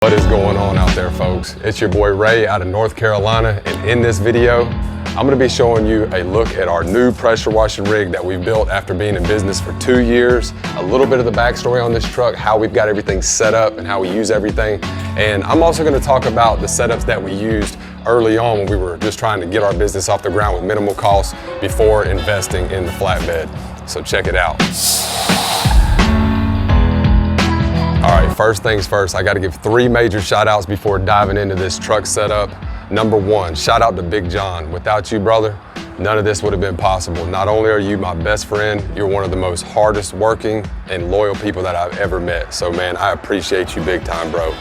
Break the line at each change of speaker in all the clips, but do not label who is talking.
What is going on out there, folks? It's your boy Ray out of North Carolina, and in this video, I'm gonna be showing you a look at our new pressure washing rig that we built after being in business for 2 years, a little bit of the backstory on this truck, how we've got everything set up and how we use everything. And I'm also gonna talk about the setups that we used early on when we were just trying to get our business off the ground with minimal costs before investing in the flatbed. So check it out. All right, first things first, I gotta give 3 major shout outs before diving into this truck setup. Number 1, shout out to Big John. Without you, brother, none of this would have been possible. Not only are you my best friend, you're one of the most hardest working and loyal people that I've ever met. So man, I appreciate you big time, bro.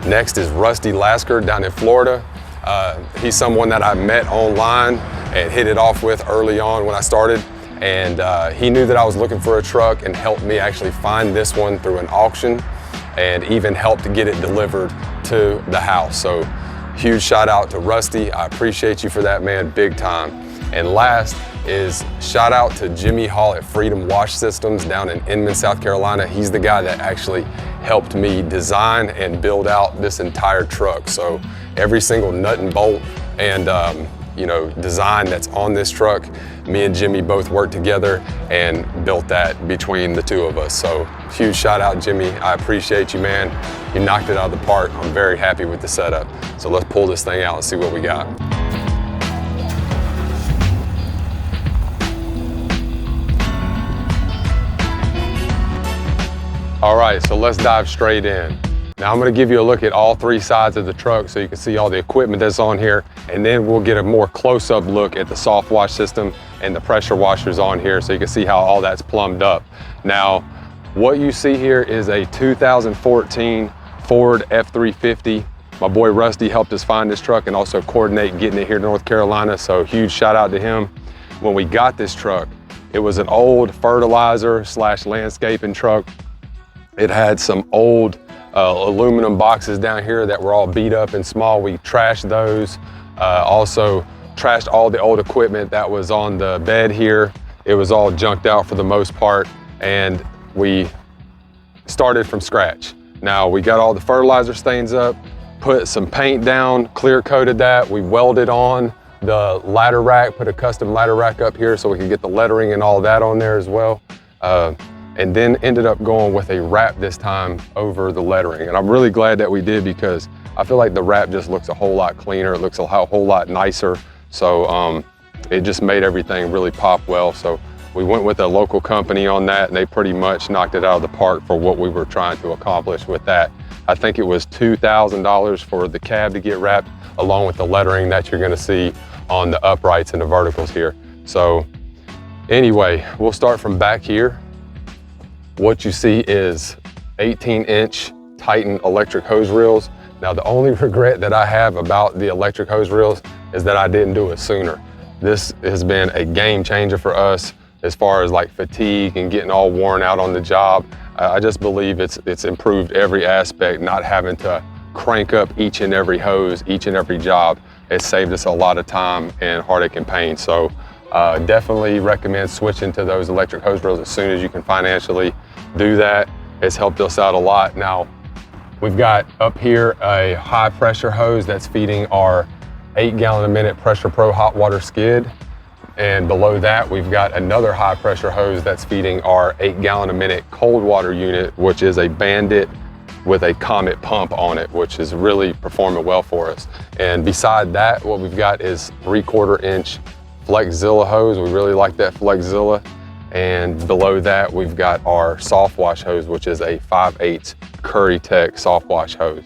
Next is Rusty Lasker down in Florida. He's someone that I met online and hit it off with early on when I started. And he knew that I was looking for a truck and helped me actually find this one through an auction and even helped to get it delivered to the house. So huge shout out to Rusty. I appreciate you for that, man, big time. And last is shout out to Jimmy Hall at Freedom Wash Systems down in Inman, South Carolina. He's the guy that actually helped me design and build out this entire truck. So every single nut and bolt and design that's on this truck, me and Jimmy both worked together and built that between the two of us. So huge shout out, Jimmy. I appreciate you, man. You knocked it out of the park. I'm very happy with the setup. So let's pull this thing out and see what we got. All right, so let's dive straight in. Now I'm gonna give you a look at all 3 sides of the truck so you can see all the equipment that's on here, and then we'll get a more close-up look at the soft wash system and the pressure washers on here so you can see how all that's plumbed up. Now, what you see here is a 2014 Ford F350. My boy Rusty helped us find this truck and also coordinate getting it here to North Carolina, so huge shout out to him. When we got this truck, it was an old fertilizer / landscaping truck. It had some old aluminum boxes down here that were all beat up and small. We trashed those. Also trashed all the old equipment that was on the bed here. It was all junked out for the most part, and we started from scratch. Now we got all the fertilizer stains up, put some paint down, clear coated that. We welded on the ladder rack, put a custom ladder rack up here so we could get the lettering and all that on there as well. And then ended up going with a wrap this time over the lettering. And I'm really glad that we did because I feel like the wrap just looks a whole lot cleaner. It looks a whole lot nicer. So it just made everything really pop well. So we went with a local company on that, and they pretty much knocked it out of the park for what we were trying to accomplish with that. I think it was $2,000 for the cab to get wrapped, along with the lettering that you're gonna see on the uprights and the verticals here. So anyway, we'll start from back here. What you see is 18-inch Titan electric hose reels. Now, the only regret that I have about the electric hose reels is that I didn't do it sooner. This has been a game changer for us as far as like fatigue and getting all worn out on the job. I just believe it's improved every aspect, not having to crank up each and every hose, each and every job. It saved us a lot of time and heartache and pain. So definitely recommend switching to those electric hose reels as soon as you can financially do that. It's helped us out a lot. Now, we've got up here a high pressure hose that's feeding our 8-gallon a minute Pressure Pro hot water skid. And below that, we've got another high pressure hose that's feeding our 8-gallon a minute cold water unit, which is a Bandit with a Comet pump on it, which is really performing well for us. And beside that, what we've got is 3/4 inch Flexzilla hose. We really like that Flexzilla. And below that, we've got our soft wash hose, which is a 5/8 Curry Tech soft wash hose.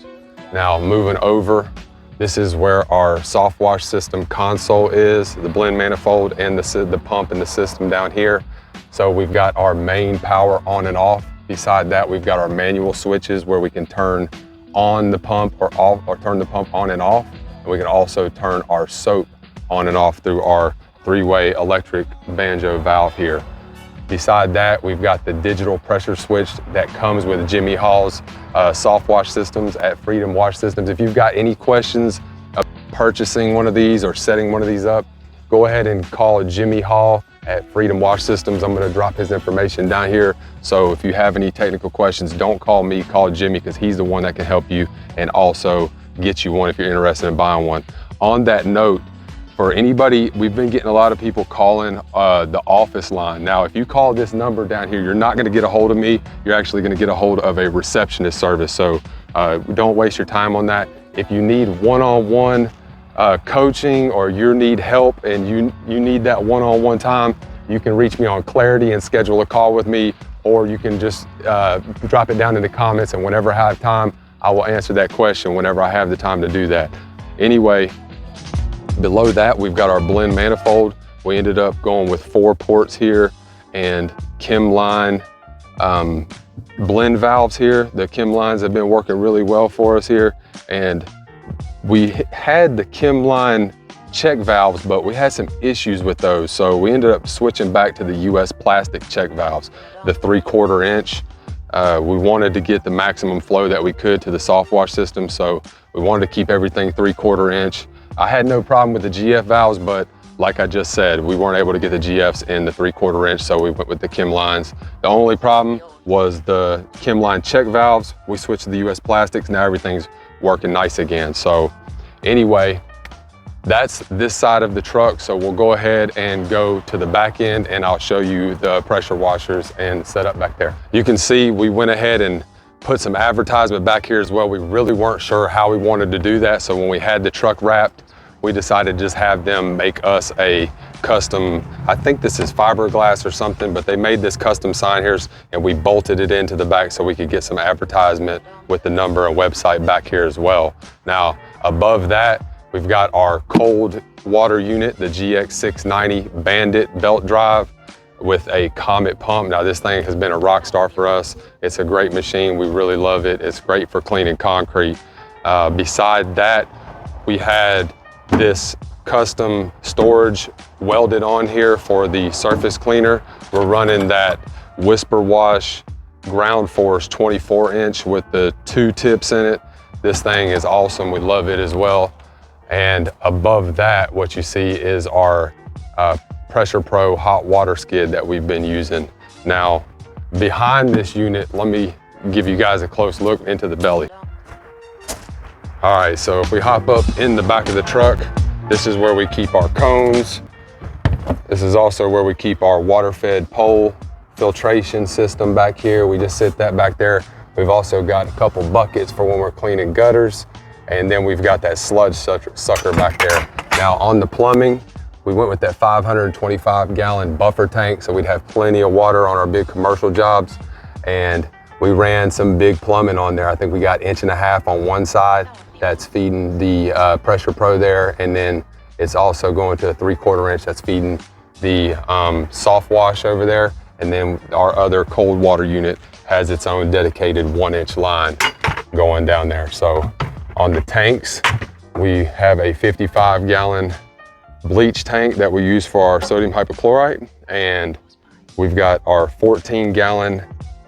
Now moving over, this is where our soft wash system console is, the blend manifold and the pump and the system down here. So we've got our main power on and off. Beside that, we've got our manual switches where we can turn on the pump or off, or turn the pump on and off. And we can also turn our soap on and off through our 3-way electric banjo valve here. Beside that, we've got the digital pressure switch that comes with Jimmy Hall's soft wash systems at Freedom Wash Systems. If you've got any questions of purchasing one of these or setting one of these up, go ahead and call Jimmy Hall at Freedom Wash Systems. I'm gonna drop his information down here. So if you have any technical questions, don't call me, call Jimmy, because he's the one that can help you and also get you one if you're interested in buying one. On that note, for anybody, we've been getting a lot of people calling the office line. Now, if you call this number down here, you're not gonna get a hold of me. You're actually gonna get a hold of a receptionist service. So don't waste your time on that. If you need one-on-one coaching, or you need help and you need that one-on-one time, you can reach me on Clarity and schedule a call with me, or you can just drop it down in the comments, and whenever I have time, I will answer that question whenever I have the time to do that. Anyway, below that, we've got our blend manifold. We ended up going with 4 ports here and Chem line blend valves here. The Chem lines have been working really well for us here. And we had the Chem line check valves, but we had some issues with those. So we ended up switching back to the US plastic check valves, the 3/4 inch. We wanted to get the maximum flow that we could to the soft wash system. So we wanted to keep everything 3/4 inch. I had no problem with the GF valves, but like I just said, we weren't able to get the GFs in the 3/4 inch, so we went with the Chem lines. The only problem was the Chem line check valves. We switched to the US plastics, now everything's working nice again. So anyway, that's this side of the truck. So we'll go ahead and go to the back end, and I'll show you the pressure washers and setup back there. You can see we went ahead and put some advertisement back here as well. We really weren't sure how we wanted to do that. So when we had the truck wrapped, we decided to just have them make us a custom, I think this is fiberglass or something, but they made this custom sign here, and we bolted it into the back so we could get some advertisement with the number and website back here as well. Now, above that, we've got our cold water unit, the GX690 Bandit belt drive with a Comet pump. Now, this thing has been a rock star for us. It's a great machine. We really love it. It's great for cleaning concrete. Beside that, we had this custom storage welded on here for the surface cleaner. We're running that Whisper Wash Ground Force 24 inch with the 2 tips in it. This thing is awesome. We love it as well. And above that, what you see is our Pressure Pro hot water skid that we've been using. Now, behind this unit, let me give you guys a close look into the belly. All right, so if we hop up in the back of the truck, this is where we keep our cones. This is also where we keep our water-fed pole filtration system back here. We just sit that back there. We've also got a couple buckets for when we're cleaning gutters. And then we've got that sludge sucker back there. Now on the plumbing, we went with that 525-gallon buffer tank, so we'd have plenty of water on our big commercial jobs. And we ran some big plumbing on there. I think we got 1.5 inches on one side. That's feeding the Pressure Pro there. And then it's also going to a 3/4 inch that's feeding the soft wash over there. And then our other cold water unit has its own dedicated 1-inch line going down there. So on the tanks, we have a 55-gallon bleach tank that we use for our sodium hypochlorite. And we've got our 14-gallon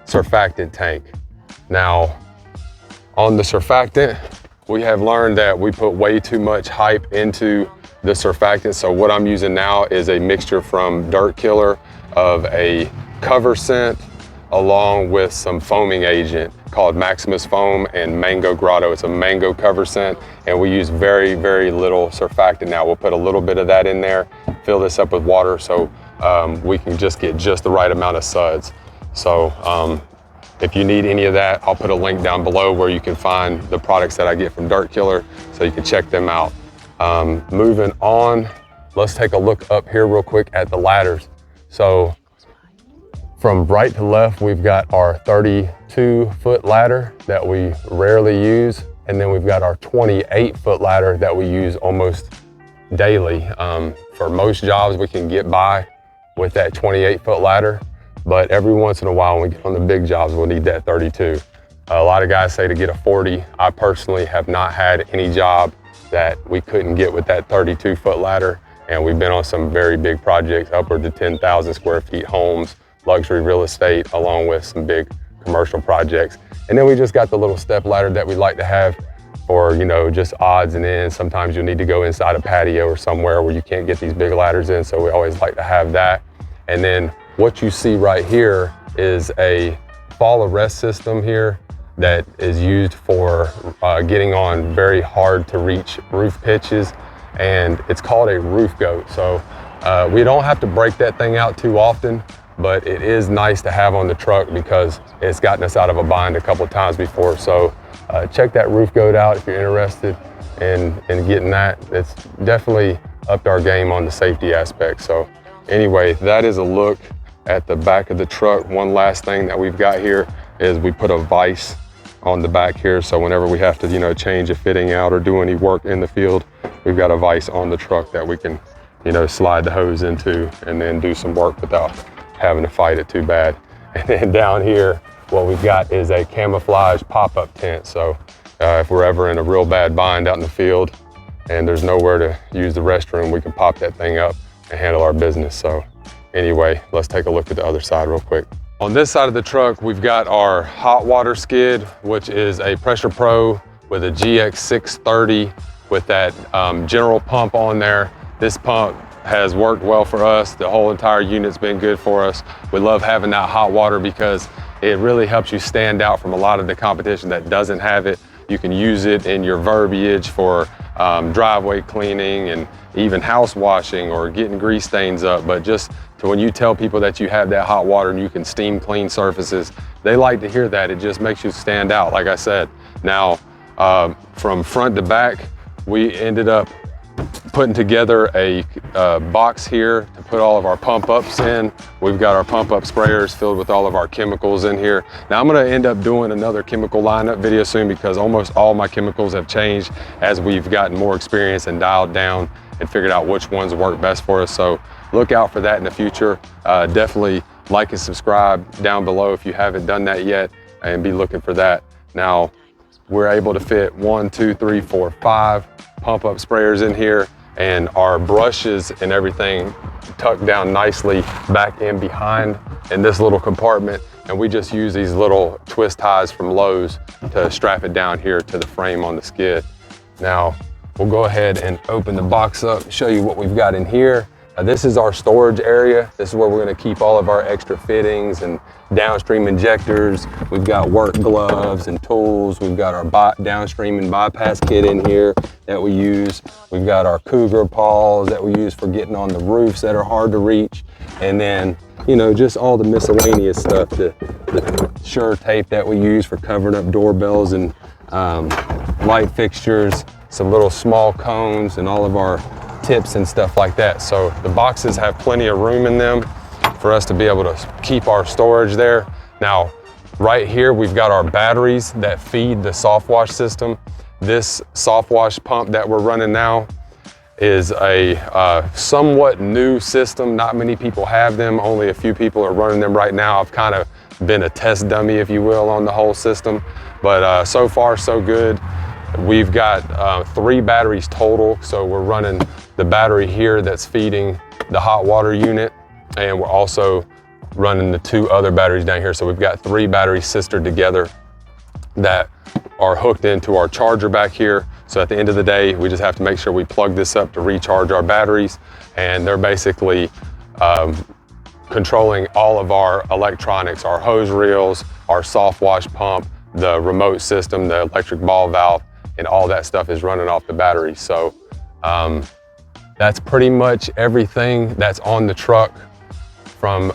surfactant tank. Now, on the surfactant, we have learned that we put way too much hype into the surfactant. So what I'm using now is a mixture from Dirt Killer of a cover scent along with some foaming agent called Maximus Foam and Mango Grotto. It's a mango cover scent, and we use very, very little surfactant now. We'll put a little bit of that in there, fill this up with water so we can just get just the right amount of suds. So if you need any of that, I'll put a link down below where you can find the products that I get from Dirt Killer so you can check them out. Moving on, let's take a look up here real quick at the ladders. So from right to left, we've got our 32-foot ladder that we rarely use. And then we've got our 28-foot ladder that we use almost daily. For most jobs, we can get by with that 28-foot ladder. But every once in a while, when we get on the big jobs, we'll need that 32. A lot of guys say to get a 40. I personally have not had any job that we couldn't get with that 32-foot ladder. And we've been on some very big projects, upwards of 10,000 square feet homes, luxury real estate, along with some big commercial projects. And then we just got the little step ladder that we like to have for, you know, just odds and ends. Sometimes you'll need to go inside a patio or somewhere where you can't get these big ladders in. So we always like to have that. And then what you see right here is a fall arrest system here that is used for getting on very hard to reach roof pitches, and it's called a roof goat. So we don't have to break that thing out too often, but it is nice to have on the truck because it's gotten us out of a bind a couple of times before. So check that roof goat out if you're interested in getting that. It's definitely upped our game on the safety aspect. So anyway, that is a look at the back of the truck. One last thing that we've got here is we put a vise on the back here. So whenever we have to, change a fitting out or do any work in the field, we've got a vise on the truck that we can, slide the hose into and then do some work without having to fight it too bad. And then down here, what we've got is a camouflage pop-up tent. So if we're ever in a real bad bind out in the field and there's nowhere to use the restroom, we can pop that thing up and handle our business. So anyway, let's take a look at the other side real quick. On this side of the truck, we've got our hot water skid, which is a Pressure Pro with a GX630 with that general pump on there. This pump has worked well for us. The whole entire unit's been good for us. We love having that hot water because it really helps you stand out from a lot of the competition that doesn't have it. You can use it in your verbiage for driveway cleaning and even house washing or getting grease stains up. But just to when you tell people that you have that hot water and you can steam clean surfaces, they like to hear that. It just makes you stand out, like I said. Now, from front to back, we ended up putting together a box here to put all of our pump ups in. We've got our pump up sprayers filled with all of our chemicals in here. Now I'm gonna end up doing another chemical lineup video soon because almost all my chemicals have changed as we've gotten more experience and dialed down and figured out which ones work best for us. So look out for that in the future. Definitely like and subscribe down below if you haven't done that yet, and be looking for that. Now we're able to fit 1, 2, 3, 4, 5 pump up sprayers in here, and our brushes and everything tucked down nicely back in behind in this little compartment. And we just use these little twist ties from Lowe's to strap it down here to the frame on the skid. Now we'll go ahead and open the box up and show you what we've got in here. This is our storage area. This is where we're going to keep all of our extra fittings and downstream injectors. We've got work gloves and tools. We've got our downstream and bypass kit in here that we use. We've got our cougar paws that we use for getting on the roofs that are hard to reach. And then, just all the miscellaneous stuff, the Sure tape that we use for covering up doorbells and light fixtures, some little small cones, and all of our tips and stuff like that. So the boxes have plenty of room in them for us to be able to keep our storage there. Now, right here, we've got our batteries that feed the soft wash system. This soft wash pump that we're running now is a somewhat new system. Not many people have them. Only a few people are running them right now. I've kind of been a test dummy, if you will, on the whole system. But so far, so good. We've got 3 batteries total. So we're running the battery here that's feeding the hot water unit, and we're also running the 2 other batteries down here. So we've got 3 batteries sistered together that are hooked into our charger back here. So at the end of the day, we just have to make sure we plug this up to recharge our batteries, and they're basically controlling all of our electronics, our hose reels, our soft wash pump, the remote system, the electric ball valve, and all that stuff is running off the battery. So that's pretty much everything that's on the truck from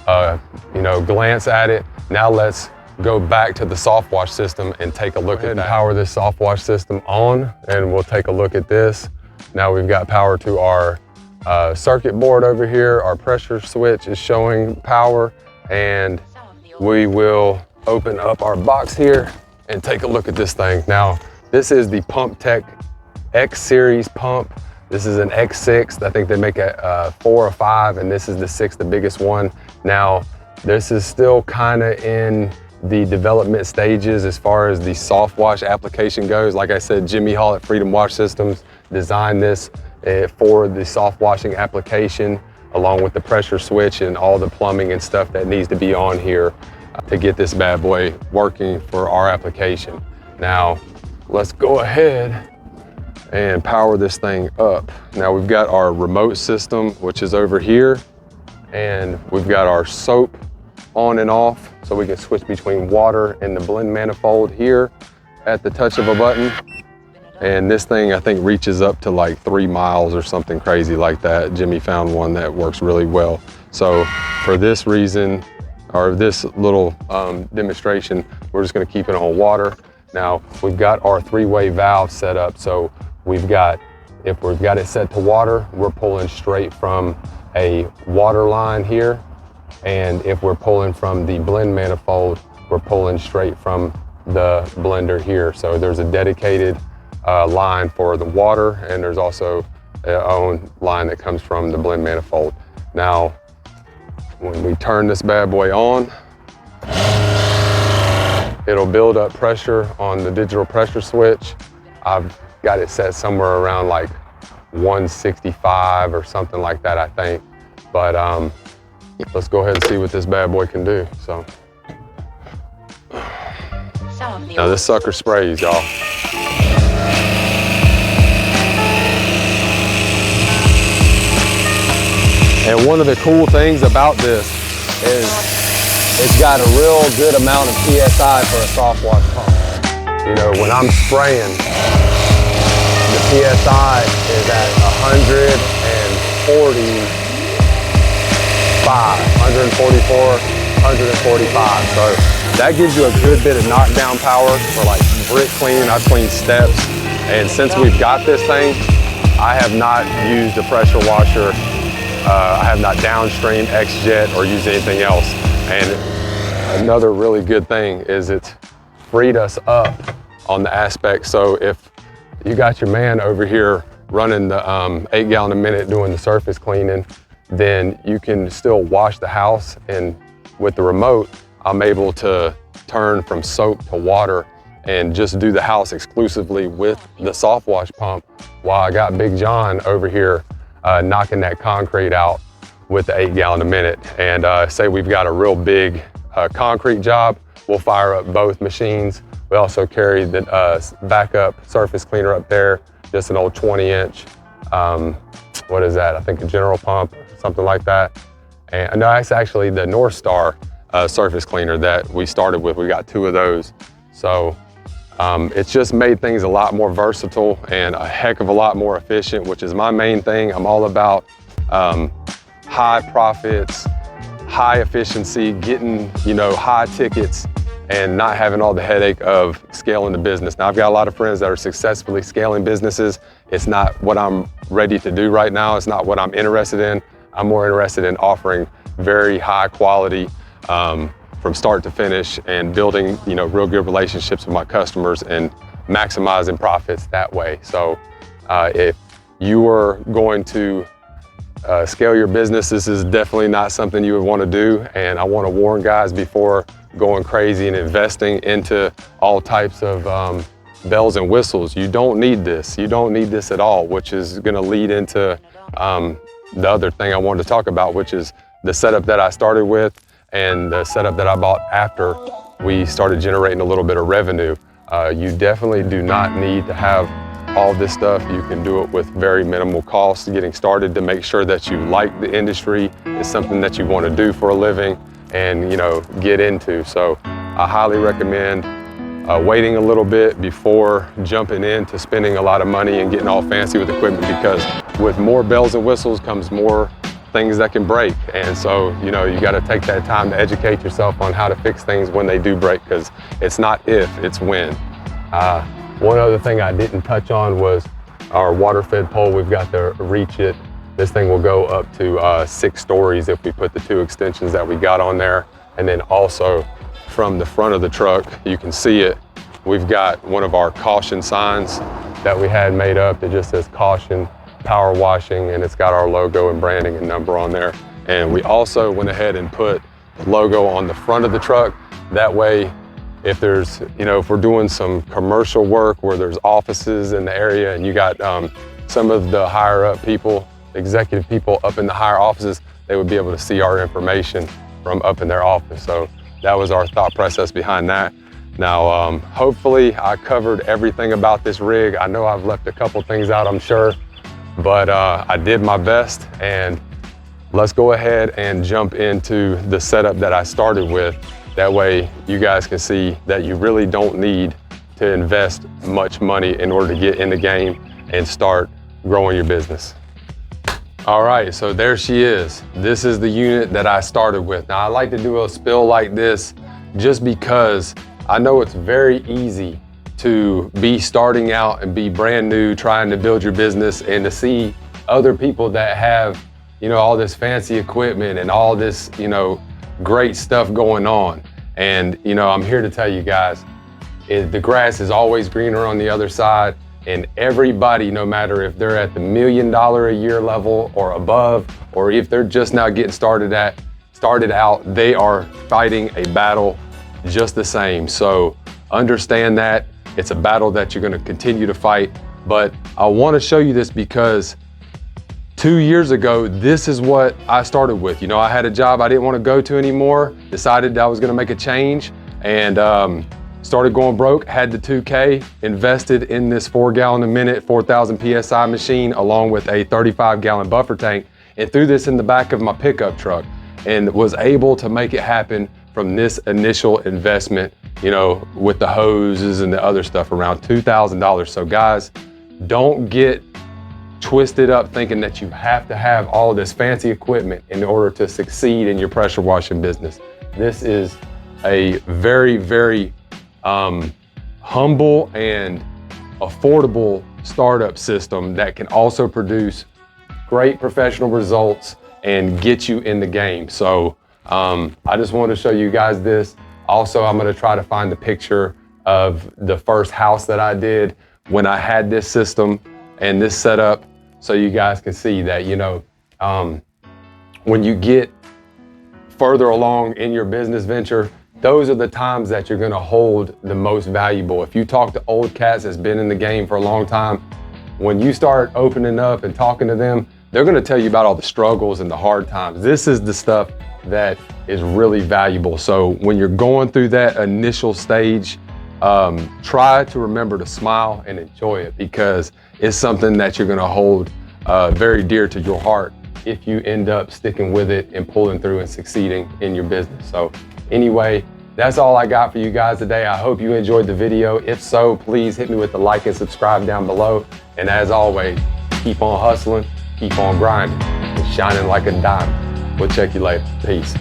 glance at it. Now let's go back to the soft wash system and take a look at that. Power this soft wash system on, and we'll take a look at this. Now we've got power to our circuit board over here. Our pressure switch is showing power, and we will open up our box here and take a look at this thing. Now, this is the Pumptec X series pump. This is an X6. I think they make a 4 or 5, and this is the 6, the biggest one. Now, this is still kind of in the development stages as far as the soft wash application goes. Like I said, Jimmy Hall at Freedom Wash Systems designed this for the soft washing application, along with the pressure switch and all the plumbing and stuff that needs to be on here to get this bad boy working for our application. Now, let's go ahead and power this thing up. Now we've got our remote system, which is over here, and we've got our soap on and off, so we can switch between water and the blend manifold here at the touch of a button. And this thing, I think, reaches up to like 3 miles or something crazy like that. Jimmy found one that works really well. So for this reason, or this little demonstration, we're just gonna keep it on water. Now, we've got our 3-way valve set up. So if we've got it set to water, we're pulling straight from a water line here. And if we're pulling from the blend manifold, we're pulling straight from the blender here. So there's a dedicated line for the water, and there's also a own line that comes from the blend manifold. Now, when we turn this bad boy on, it'll build up pressure on the digital pressure switch. I've got it set somewhere around like 165 or something like that, I think. But let's go ahead and see what this bad boy can do. So now this sucker sprays, y'all. And one of the cool things about this is it's got a real good amount of PSI for a soft wash pump. You know, when I'm spraying, the PSI is at 144, 145. So that gives you a good bit of knockdown power for like brick cleaning. I've cleaned steps. And since we've got this thing, I have not used a pressure washer. I have not downstreamed X-Jet or used anything else. And another really good thing is it's freed us up on the aspect. So if you got your man over here running the 8 gallon a minute doing the surface cleaning, then you can still wash the house. And with the remote, I'm able to turn from soap to water and just do the house exclusively with the soft wash pump, while I got Big John over here knocking that concrete out with the 8 gallon a minute. And say we've got a real big concrete job, we'll fire up both machines. We also carry the backup surface cleaner up there, just an old 20-inch, what is that? I think a General Pump, something like that. And no, it's actually the North Star surface cleaner that we started with. We got 2 of those. So it's just made things a lot more versatile and a heck of a lot more efficient, which is my main thing. I'm all about high profits, high efficiency, getting, you know, high tickets, and not having all the headache of scaling the business. Now, I've got a lot of friends that are successfully scaling businesses. It's not what I'm ready to do right now. It's not what I'm interested in. I'm more interested in offering very high quality from start to finish, and building, you know, real good relationships with my customers and maximizing profits that way. So if you are going to scale your business, this is definitely not something you would want to do. And I want to warn guys before going crazy and investing into all types of bells and whistles. You don't need this. You don't need this at all, which is going to lead into the other thing I wanted to talk about, which is the setup that I started with and the setup that I bought after we started generating a little bit of revenue. You definitely do not need to have all this stuff. You can do it with very minimal cost getting started, to make sure that you like the industry, it's something that you want to do for a living and, you know, get into. So I highly recommend waiting a little bit before jumping into spending a lot of money and getting all fancy with equipment, because with more bells and whistles comes more things that can break. And so, you know, you got to take that time to educate yourself on how to fix things when they do break, because it's not if, it's when. One other thing I didn't touch on was our water fed pole. We've got to reach it. This thing will go up to 6 stories if we put the 2 extensions that we got on there. And then also from the front of the truck, you can see it. We've got one of our caution signs that we had made up that just says caution, power washing, and it's got our logo and branding and number on there. And we also went ahead and put the logo on the front of the truck. That way, if there's, you know, if we're doing some commercial work where there's offices in the area and you got some of the higher up people, executive people up in the higher offices, they would be able to see our information from up in their office. So that was our thought process behind that. Now, hopefully I covered everything about this rig. I know I've left a couple things out, I'm sure, but I did my best. And let's go ahead and jump into the setup that I started with. That way you guys can see that you really don't need to invest much money in order to get in the game and start growing your business. All right, so there she is. This is the unit that I started with. Now I like to do a spill like this just because I know it's very easy to be starting out and be brand new, trying to build your business, and to see other people that have, you know, all this fancy equipment and all this, you know, great stuff going on. And, you know, I'm here to tell you guys, the grass is always greener on the other side, and everybody, no matter if they're at the $1 million a year level or above, or if they're just now getting started out, they are fighting a battle just the same. So understand that it's a battle that you're gonna continue to fight. But I wanna show you this because 2 years ago, this is what I started with. You know, I had a job I didn't want to go to anymore, decided that I was going to make a change, and started going broke, had the 2K, invested in this 4 gallon a minute, 4,000 PSI machine, along with a 35 gallon buffer tank, and threw this in the back of my pickup truck, and was able to make it happen from this initial investment, you know, with the hoses and the other stuff, around $2,000. So guys, don't get twisted up thinking that you have to have all this fancy equipment in order to succeed in your pressure washing business. This is a very, very humble and affordable startup system that can also produce great professional results and get you in the game. So I just wanted to show you guys this. Also, I'm going to try to find the picture of the first house that I did when I had this system and this setup, so you guys can see that, you know, when you get further along in your business venture, those are the times that you're gonna hold the most valuable. If you talk to old cats that's been in the game for a long time, when you start opening up and talking to them, they're gonna tell you about all the struggles and the hard times. This is the stuff that is really valuable. So when you're going through that initial stage, try to remember to smile and enjoy it, because it's something that you're gonna hold very dear to your heart if you end up sticking with it and pulling through and succeeding in your business. So anyway, that's all I got for you guys today. I hope you enjoyed the video. If so, please hit me with the like and subscribe down below. And as always, keep on hustling, keep on grinding, and shining like a diamond. We'll check you later. Peace.